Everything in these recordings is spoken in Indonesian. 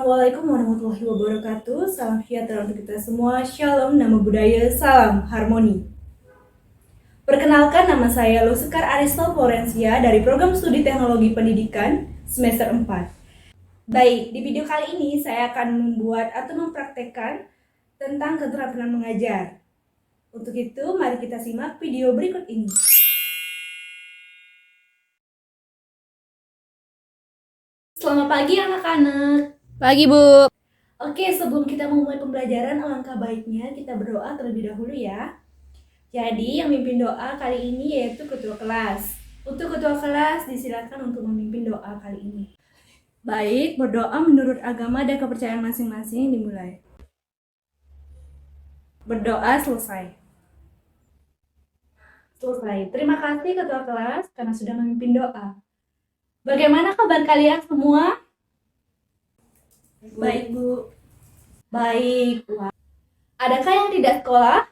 Assalamualaikum warahmatullahi wabarakatuh. Salam sejahtera untuk kita semua. Shalom, nama budaya, salam harmoni. Perkenalkan, nama saya Lusekar Aristal Florencia dari Program Studi Teknologi Pendidikan semester 4. Baik, di video kali ini saya akan membuat atau mempraktekkan tentang keterampilan mengajar. Untuk itu, mari kita simak video berikut ini. Selamat pagi anak-anak. Pagi, Bu. Oke, sebelum kita memulai pembelajaran, alangkah baiknya kita berdoa terlebih dahulu ya. Jadi, yang memimpin doa kali ini yaitu ketua kelas. Untuk ketua kelas, disilakan untuk memimpin doa kali ini. Baik, berdoa menurut agama dan kepercayaan masing-masing dimulai. Berdoa selesai. Selesai. Terima kasih ketua kelas karena sudah memimpin doa. Bagaimana kabar kalian semua? Baik, Bu. Baik. Adakah yang tidak sekolah?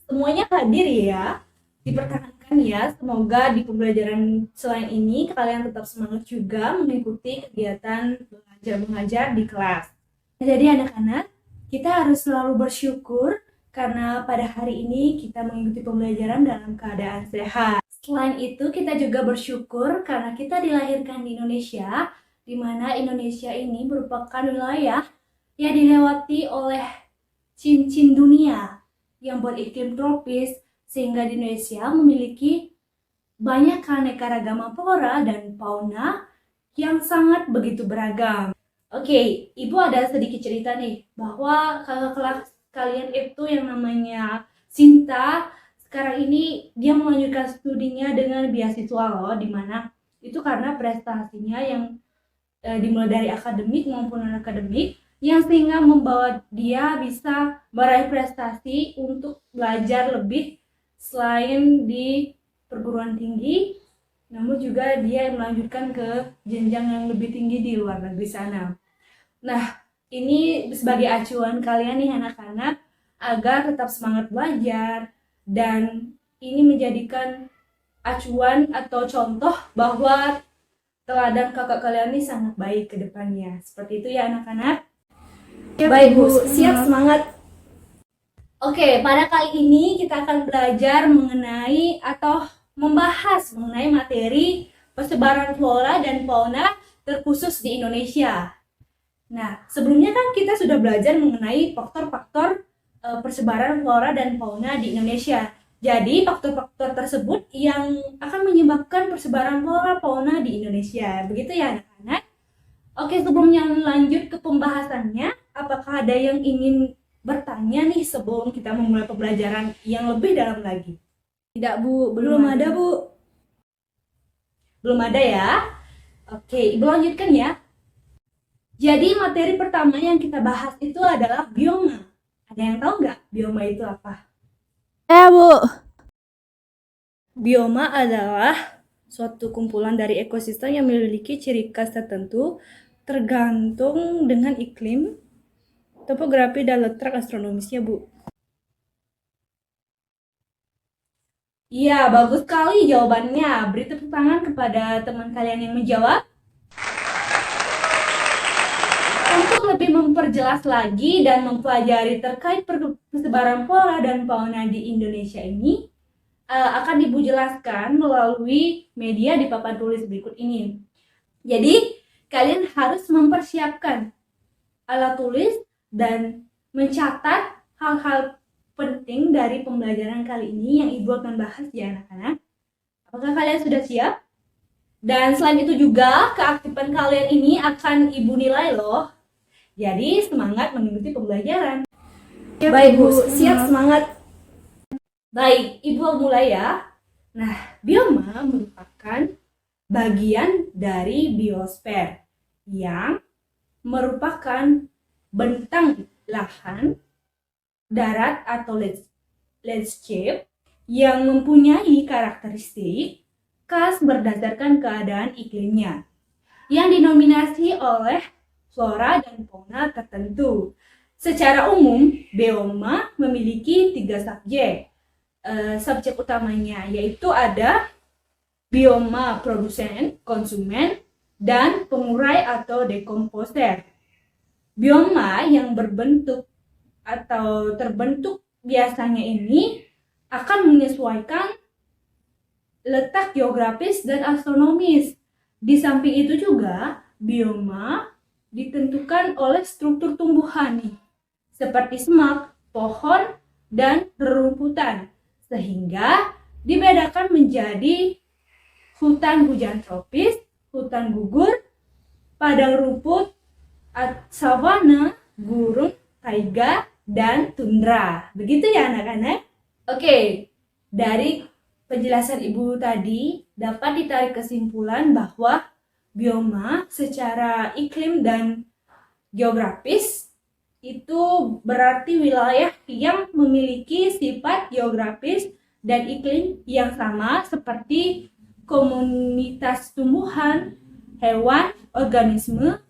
Semuanya hadir ya. Diperkenankan ya, semoga di pembelajaran selain ini kalian tetap semangat juga mengikuti kegiatan belajar mengajar di kelas. Jadi anak-anak, kita harus selalu bersyukur karena pada hari ini kita mengikuti pembelajaran dalam keadaan sehat. Selain itu, kita juga bersyukur karena kita dilahirkan di Indonesia, di mana Indonesia ini merupakan wilayah yang dilewati oleh cincin dunia yang beriklim tropis, sehingga di Indonesia memiliki banyak keanekaragaman flora dan fauna yang sangat begitu beragam. Oke, Ibu ada sedikit cerita nih, bahwa kakak kelas kalian itu yang namanya Sinta, sekarang ini dia melanjutkan studinya dengan beasiswa loh, dimana itu karena prestasinya yang dimulai dari akademik maupun non-akademik, yang sehingga membawa dia bisa meraih prestasi untuk belajar lebih selain di perguruan tinggi, namun juga dia melanjutkan ke jenjang yang lebih tinggi di luar negeri sana. Nah, ini sebagai acuan kalian nih anak-anak agar tetap semangat belajar, dan ini menjadikan acuan atau contoh bahwa teladan kakak kalian ini sangat baik ke depannya. Seperti itu ya anak-anak. Baik Bu, siap, semangat. Oke, pada kali ini kita akan belajar mengenai atau membahas mengenai materi persebaran flora dan fauna terkhusus di Indonesia. Nah, sebelumnya kan kita sudah belajar mengenai faktor-faktor persebaran flora dan fauna di Indonesia. Jadi, faktor-faktor tersebut yang akan menyebabkan persebaran flora fauna di Indonesia. Begitu ya anak-anak? Oke, sebelumnya lanjut ke pembahasannya, apakah ada yang ingin bertanya nih sebelum kita memulai pembelajaran yang lebih dalam lagi? Tidak, Bu. Belum ada, Bu. Belum ada ya? Oke, Ibu lanjutkan ya. Jadi materi pertama yang kita bahas itu adalah bioma. Ada yang tahu nggak bioma itu apa? Ya, Bu. Bioma adalah suatu kumpulan dari ekosistem yang memiliki ciri khas tertentu tergantung dengan iklim, topografi, dan letak astronomisnya, Bu. Iya, bagus sekali jawabannya. Beri tepuk tangan kepada teman kalian yang menjawab. Untuk lebih memperjelas lagi dan mempelajari terkait persebaran flora dan fauna di Indonesia ini, akan Ibu jelaskan melalui media di papan tulis berikut ini. Jadi, kalian harus mempersiapkan alat tulis dan mencatat hal-hal penting dari pembelajaran kali ini yang Ibu akan bahas ya anak-anak. Apakah kalian sudah siap? Dan selain itu juga, keaktifan kalian ini akan Ibu nilai loh. Jadi, semangat mengikuti pembelajaran. Baik Bu, siap, semangat. Baik, Ibu mulai ya. Nah, bioma merupakan bagian dari biosfer yang merupakan bentang lahan, darat atau landscape yang mempunyai karakteristik khas berdasarkan keadaan iklimnya, yang dinominasi oleh flora dan fauna tertentu. Secara umum, bioma memiliki 3 subjek. Subjek utamanya yaitu ada bioma produsen, konsumen, dan pengurai atau dekomposer. Bioma yang berbentuk atau terbentuk biasanya ini akan menyesuaikan letak geografis dan astronomis. Di samping itu juga, bioma ditentukan oleh struktur tumbuhan nih, seperti semak, pohon, dan rerumputan, sehingga dibedakan menjadi hutan hujan tropis, hutan gugur, padang rumput, savana, gurun, taiga, dan tundra. Begitu ya anak-anak? Oke, dari penjelasan Ibu tadi dapat ditarik kesimpulan bahwa bioma secara iklim dan geografis itu berarti wilayah yang memiliki sifat geografis dan iklim yang sama seperti komunitas tumbuhan, hewan, organisme,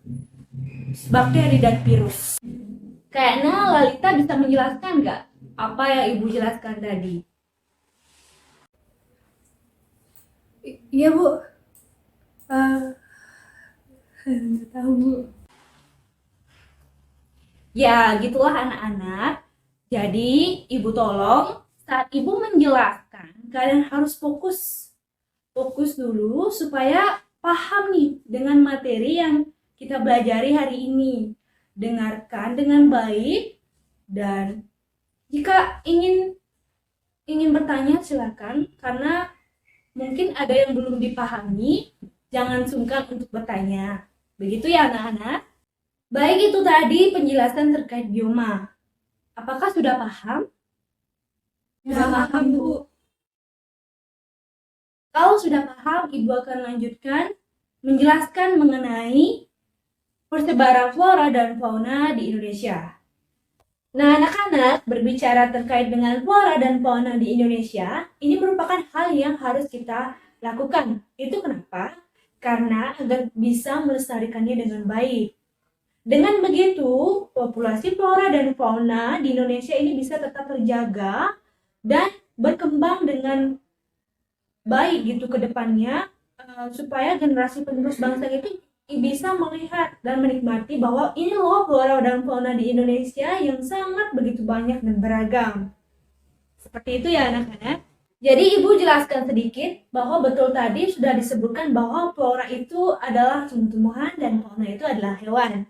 bakteri, dan virus. Kayaknya Lalita bisa menjelaskan nggak apa yang Ibu jelaskan tadi? Iya, Bu. Nggak tahu, Bu. Ya, gitulah anak-anak. Jadi, Ibu tolong saat Ibu menjelaskan, kalian harus fokus. Fokus dulu supaya paham nih dengan materi yang kita pelajari hari ini. Dengarkan dengan baik dan jika ingin bertanya silakan, karena mungkin ada yang belum dipahami, jangan sungkan untuk bertanya. Begitu ya anak-anak? Baik, itu tadi penjelasan terkait bioma. Apakah sudah paham? Sudah paham, Bu. Kalau sudah paham, Ibu akan lanjutkan menjelaskan mengenai persebaran flora dan fauna di Indonesia. Nah, anak-anak, berbicara terkait dengan flora dan fauna di Indonesia, ini merupakan hal yang harus kita lakukan. Itu kenapa? Karena agar bisa melestarikannya dengan baik. Dengan begitu, populasi flora dan fauna di Indonesia ini bisa tetap terjaga dan berkembang dengan baik gitu ke depannya, supaya generasi penerus bangsa itu bisa melihat dan menikmati bahwa ini loh flora dan fauna di Indonesia yang sangat begitu banyak dan beragam. Seperti itu ya anak-anak. Jadi Ibu jelaskan sedikit bahwa betul tadi sudah disebutkan bahwa flora itu adalah tumbuh-tumbuhan dan fauna itu adalah hewan.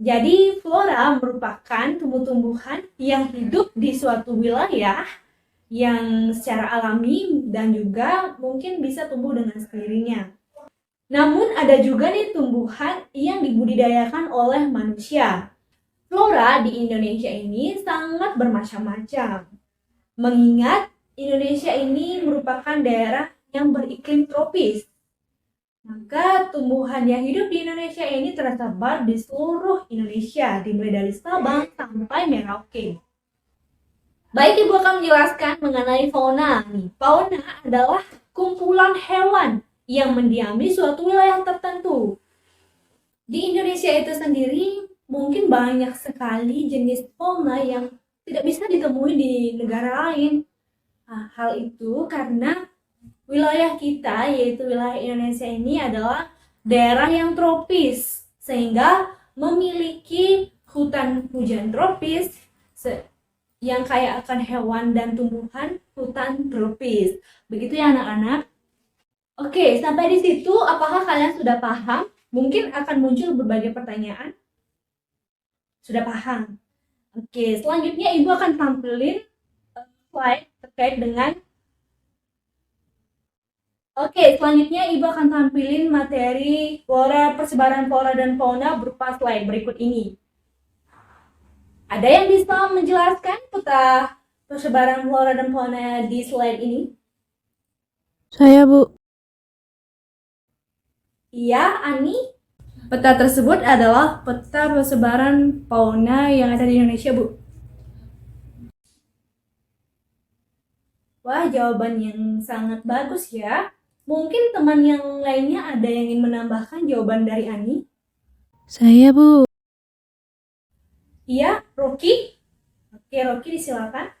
Jadi flora merupakan tumbuh-tumbuhan yang hidup di suatu wilayah yang secara alami dan juga mungkin bisa tumbuh dengan sendirinya. Namun ada juga nih tumbuhan yang dibudidayakan oleh manusia. Flora di Indonesia ini sangat bermacam-macam. Mengingat Indonesia ini merupakan daerah yang beriklim tropis. Maka tumbuhan yang hidup di Indonesia ini tersebar di seluruh Indonesia, dimulai dari Sabang sampai Merauke. Baik, Ibu akan menjelaskan mengenai fauna. Fauna adalah kumpulan hewan yang mendiami suatu wilayah tertentu. Di Indonesia itu sendiri mungkin banyak sekali jenis fauna yang tidak bisa ditemui di negara lain. Nah, hal itu karena wilayah kita, yaitu wilayah Indonesia ini adalah daerah yang tropis, sehingga memiliki hutan hujan tropis yang kaya akan hewan dan tumbuhan hutan tropis. Begitu ya anak-anak. Oke, sampai di situ apakah kalian sudah paham? Mungkin akan muncul berbagai pertanyaan. Sudah paham? Oke, selanjutnya Ibu akan tampilin slide terkait dengan selanjutnya Ibu akan tampilin materi persebaran flora dan fauna berupa slide berikut ini. Ada yang bisa menjelaskan peta persebaran flora dan fauna di slide ini? Saya, Bu. Iya, Ani. Peta tersebut adalah peta persebaran fauna yang ada di Indonesia, Bu. Wah, jawaban yang sangat bagus ya. Mungkin teman yang lainnya ada yang ingin menambahkan jawaban dari Ani? Saya, Bu. Iya, Rocky. Oke, Rocky disilakan.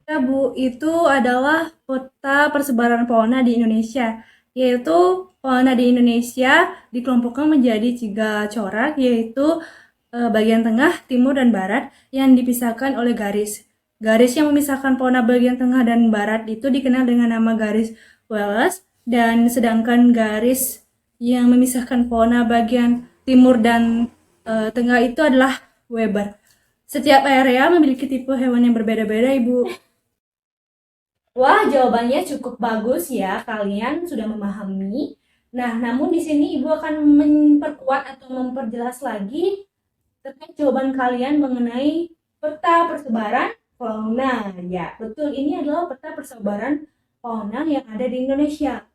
Ya, Bu, itu adalah peta persebaran fauna di Indonesia. yaitu fauna di Indonesia dikelompokkan menjadi 3 corak, yaitu bagian tengah, timur, dan barat yang dipisahkan oleh garis. Garis yang memisahkan fauna bagian tengah dan barat itu dikenal dengan nama garis Wallace, dan sedangkan garis yang memisahkan fauna bagian timur dan tengah itu adalah Weber. Setiap area memiliki tipe hewan yang berbeda-beda, Ibu. Wah, jawabannya cukup bagus ya. Kalian sudah memahami. Nah, namun di sini Ibu akan memperkuat atau memperjelas lagi terkait jawaban kalian mengenai peta persebaran fauna. Ya, betul. Ini adalah peta persebaran fauna yang ada di Indonesia.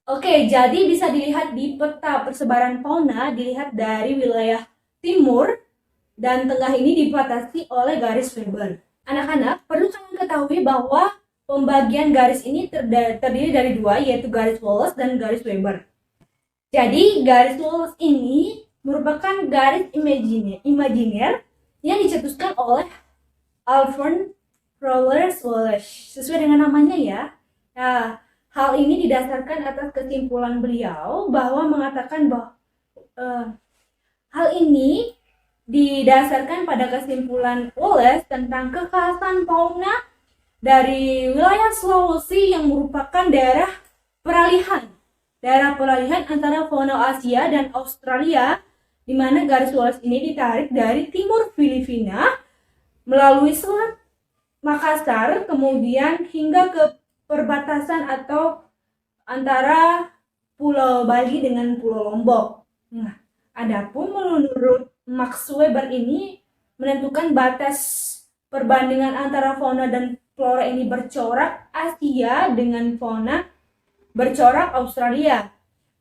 Oke, jadi bisa dilihat di peta persebaran fauna, dilihat dari wilayah timur dan tengah ini dibatasi oleh garis Weber. Anak-anak, perlu kalian ketahui bahwa pembagian garis ini terdiri dari 2, yaitu garis Wallace dan garis Weber. Jadi, garis Wallace ini merupakan garis imajiner yang dicetuskan oleh Alfred Russel Wallace. Sesuai dengan namanya ya. Nah, hal ini didasarkan atas kesimpulan beliau bahwa mengatakan bahwa hal ini didasarkan pada kesimpulan Wallace tentang kekhasan fauna dari wilayah Sulawesi yang merupakan daerah peralihan antara fauna Asia dan Australia, di mana garis Wallace ini ditarik dari timur Filipina melalui Selat Makassar, kemudian hingga ke perbatasan atau antara Pulau Bali dengan Pulau Lombok. Nah, adapun menurut Max Weber ini menentukan batas perbandingan antara fauna dan flora ini bercorak Asia dengan fauna bercorak Australia.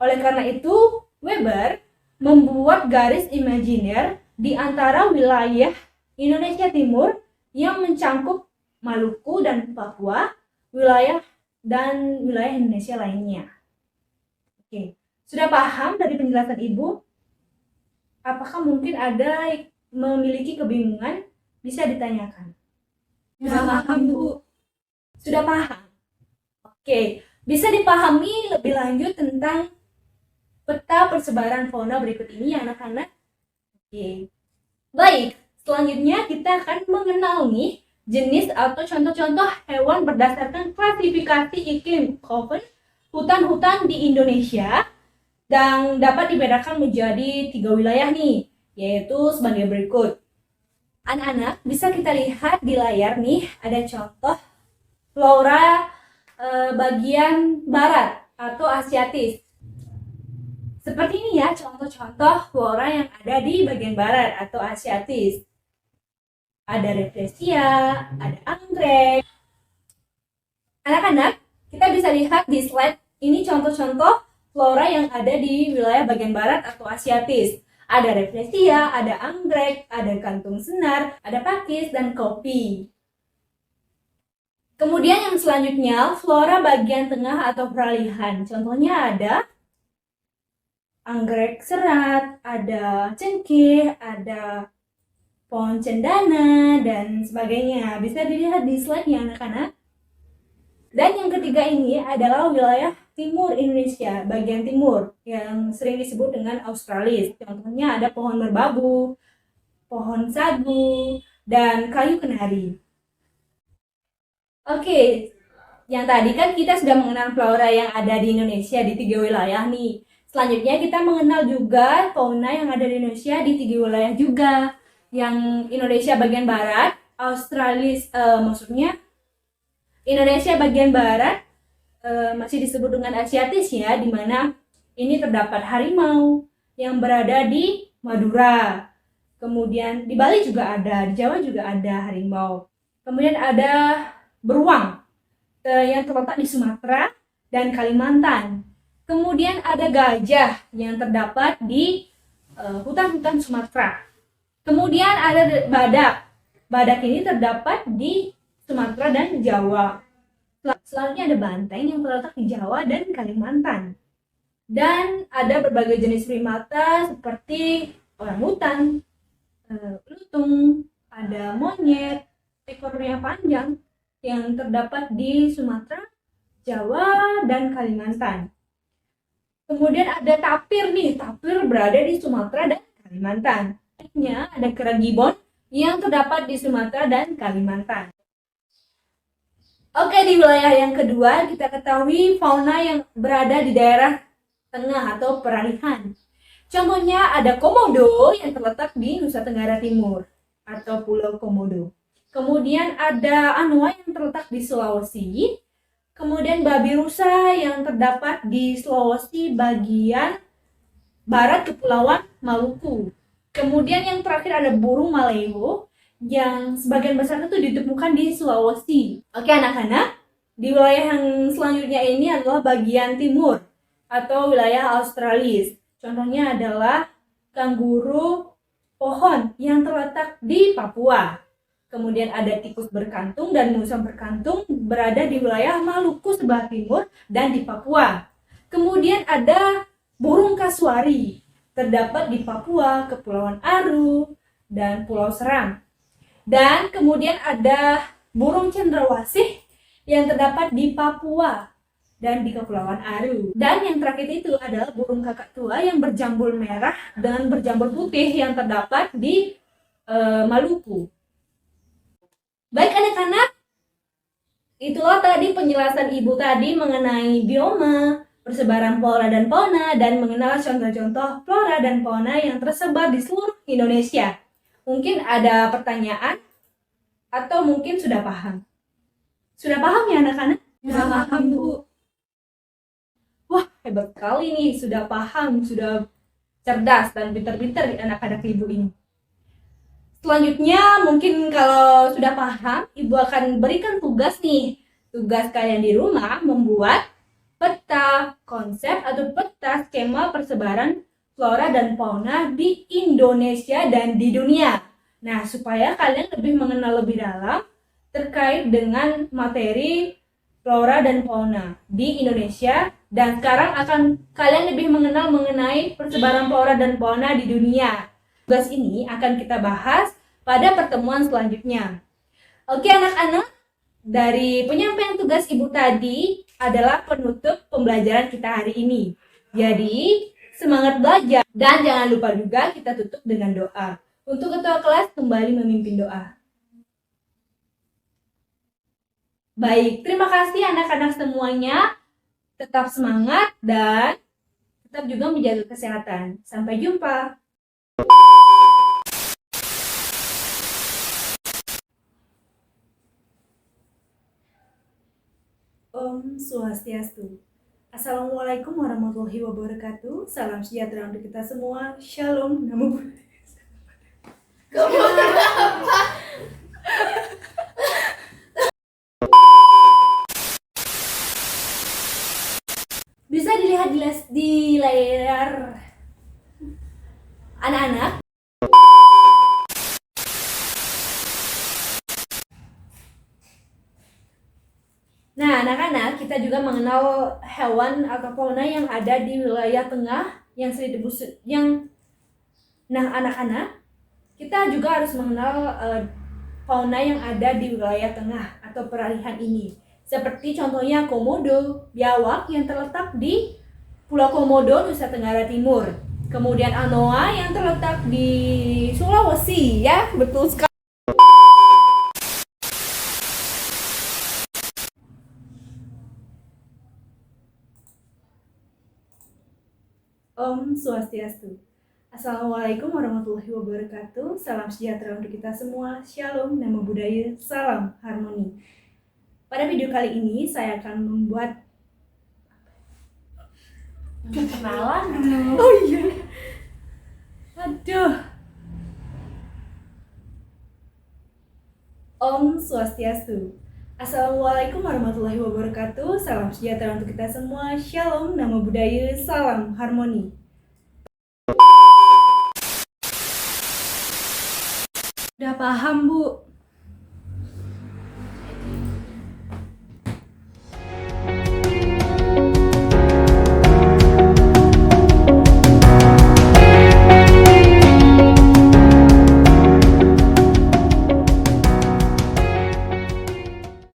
Oleh karena itu, Weber membuat garis imajiner di antara wilayah Indonesia Timur yang mencangkup Maluku dan Papua, wilayah Indonesia lainnya. Oke, sudah paham dari penjelasan Ibu? Apakah mungkin ada memiliki kebingungan? Bisa ditanyakan. Sudah paham, Bu. Sudah paham? Oke, bisa dipahami lebih lanjut tentang peta persebaran fauna berikut ini ya anak-anak? Oke. Baik, selanjutnya kita akan mengenal nih jenis atau contoh-contoh hewan berdasarkan klasifikasi iklim Köppen, hutan-hutan di Indonesia, dan dapat dibedakan menjadi 3 wilayah nih, yaitu sebagai berikut. Anak-anak, bisa kita lihat di layar nih, ada contoh flora bagian barat atau Asiatis. Seperti ini ya contoh-contoh flora yang ada di bagian barat atau Asiatis. Ada Rafflesia, ada anggrek. Anak-anak, kita bisa lihat di slide ini contoh-contoh flora yang ada di wilayah bagian barat atau Asiatis. Ada Rafflesia, ada anggrek, ada kantung senar, ada pakis, dan kopi. Kemudian yang selanjutnya, flora bagian tengah atau peralihan. Contohnya ada anggrek serat, ada cengkeh, ada pohon cendana, dan sebagainya. Bisa dilihat di slide ya anak-anak. Dan yang ketiga ini adalah wilayah timur Indonesia, bagian timur, yang sering disebut dengan Australis. Contohnya ada pohon merbabu, pohon sagu, dan kayu kenari. Oke, yang tadi kan kita sudah mengenal flora yang ada di Indonesia di 3 wilayah nih. Selanjutnya kita mengenal juga fauna yang ada di Indonesia di 3 wilayah juga. Yang Indonesia bagian barat, Australis, maksudnya Indonesia bagian barat masih disebut dengan Asiatis ya, di mana ini terdapat harimau yang berada di Madura. Kemudian di Bali juga ada, di Jawa juga ada harimau. Kemudian ada beruang yang terletak di Sumatera dan Kalimantan. Kemudian ada gajah yang terdapat di hutan-hutan Sumatera. Kemudian ada badak. Badak ini terdapat di Sumatera dan Jawa. Selanjutnya ada banteng yang terletak di Jawa dan Kalimantan. Dan ada berbagai jenis primata seperti orangutan, lutung, ada monyet, ekornya panjang yang terdapat di Sumatera, Jawa, dan Kalimantan. Kemudian ada tapir nih, tapir berada di Sumatera dan Kalimantan. Selanjutnya ada kera gibbon yang terdapat di Sumatera dan Kalimantan. Oke, di wilayah yang kedua kita ketahui fauna yang berada di daerah tengah atau peralihan. Contohnya ada komodo yang terletak di Nusa Tenggara Timur atau Pulau Komodo. Kemudian ada anoa yang terletak di Sulawesi. Kemudian babi rusa yang terdapat di Sulawesi bagian barat Kepulauan Maluku. Kemudian yang terakhir ada burung maleo yang sebagian besar itu ditemukan di Sulawesi. Oke anak-anak, di wilayah yang selanjutnya ini adalah bagian timur atau wilayah Australis. Contohnya adalah kanguru pohon yang terletak di Papua. Kemudian ada tikus berkantung dan musang berkantung berada di wilayah Maluku sebelah timur dan di Papua. Kemudian ada burung kasuari terdapat di Papua, Kepulauan Aru, dan Pulau Seram. Dan kemudian ada burung cendrawasih yang terdapat di Papua dan di Kepulauan Aru. Dan yang terakhir itu adalah burung kakak tua yang berjambul merah dengan berjambul putih yang terdapat di Maluku. Baik anak-anak, itulah tadi penjelasan ibu tadi mengenai bioma, persebaran flora dan fauna, dan mengenal contoh-contoh flora dan fauna yang tersebar di seluruh Indonesia. Mungkin ada pertanyaan atau mungkin sudah paham? Sudah paham ya anak-anak? Sudah paham, Bu. Wah, hebat sekali nih, sudah paham, sudah cerdas dan pintar-pintar anak-anak ibu ini. Selanjutnya mungkin kalau sudah paham, ibu akan berikan tugas nih. Tugas kalian di rumah membuat peta konsep atau peta skema persebaran flora dan fauna di Indonesia dan di dunia. Nah, supaya kalian lebih mengenal lebih dalam terkait dengan materi flora dan fauna di Indonesia, dan sekarang akan kalian lebih mengenal mengenai persebaran flora dan fauna di dunia. Tugas ini akan kita bahas pada pertemuan selanjutnya. Oke anak-anak, dari penyampaian tugas ibu tadi adalah penutup pembelajaran kita hari ini. Jadi, semangat belajar dan jangan lupa juga kita tutup dengan doa. Untuk ketua kelas kembali memimpin doa. Baik, terima kasih anak-anak semuanya. Tetap semangat dan tetap juga menjaga kesehatan. Sampai jumpa. Om Swastiastu. Assalamualaikum warahmatullahi wabarakatuh. Salam sejahtera untuk kita semua. Shalom. Namo Buddhaya. Bisa dilihat di layar anak-anak. Nah, anak-anak, kita juga mengenal hewan atau fauna yang ada di wilayah tengah yang sering disebut Nah, anak-anak, kita juga harus mengenal fauna yang ada di wilayah tengah atau peralihan ini. Seperti contohnya komodo, biawak yang terletak di Pulau Komodo, Nusa Tenggara Timur. Kemudian anoa yang terletak di Sulawesi, ya, betul sekali. Om Swastiastu. Assalamualaikum warahmatullahi wabarakatuh. Salam sejahtera untuk kita semua. Shalom, Namo Buddhaya, salam harmoni. Pada video kali ini saya akan membuat kenalan dulu. Oh iya. Aduh. Om Swastiastu. Assalamualaikum warahmatullahi wabarakatuh. Salam sejahtera untuk kita semua. Shalom, Namo Buddhaya, salam harmoni. Udah paham, Bu?